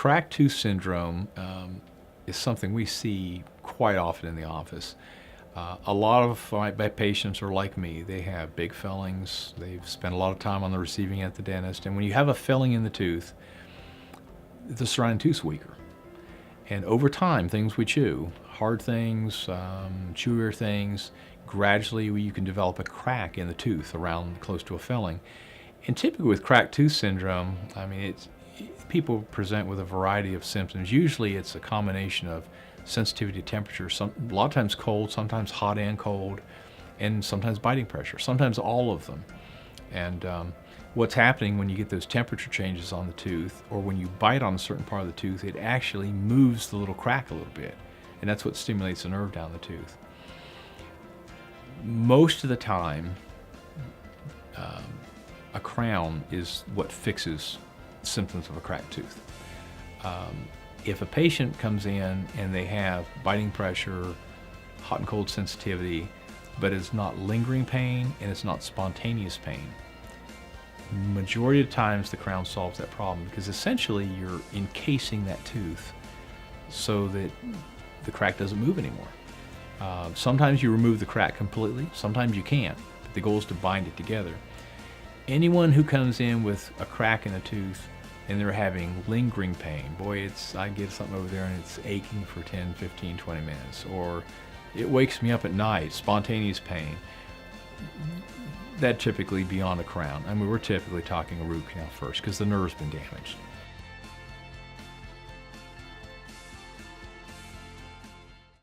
cracked tooth syndrome is something we see quite often in the office. A lot of my patients are like me. They have big fillings. They've spent a lot of time on the receiving end at the dentist. And when you have a filling in the tooth, the surrounding tooth's weaker. And over time, things we chew, hard things, chewier things, gradually you can develop a crack in the tooth around close to a filling. And typically with cracked tooth syndrome, I mean, people present with a variety of symptoms. Usually it's a combination of sensitivity to temperature, a lot of times cold, sometimes hot and cold, and sometimes biting pressure, sometimes all of them. And what's happening when you get those temperature changes on the tooth, or when you bite on a certain part of the tooth, it actually moves the little crack a little bit, and that's what stimulates the nerve down the tooth. Most of the time, a crown is what fixes symptoms of a cracked tooth. If a patient comes in and they have biting pressure, hot and cold sensitivity, but it's not lingering pain and it's not spontaneous pain, majority of times the crown solves that problem, because essentially you're encasing that tooth so that the crack doesn't move anymore. Sometimes you remove the crack completely, sometimes you can't, but the goal is to bind it together. Anyone who comes in with a crack in a tooth and they're having lingering pain, boy, I get something over there and it's aching for 10, 15, 20 minutes, or it wakes me up at night, spontaneous pain, that typically beyond a crown. I mean, we're typically talking a root canal first because the nerve's been damaged.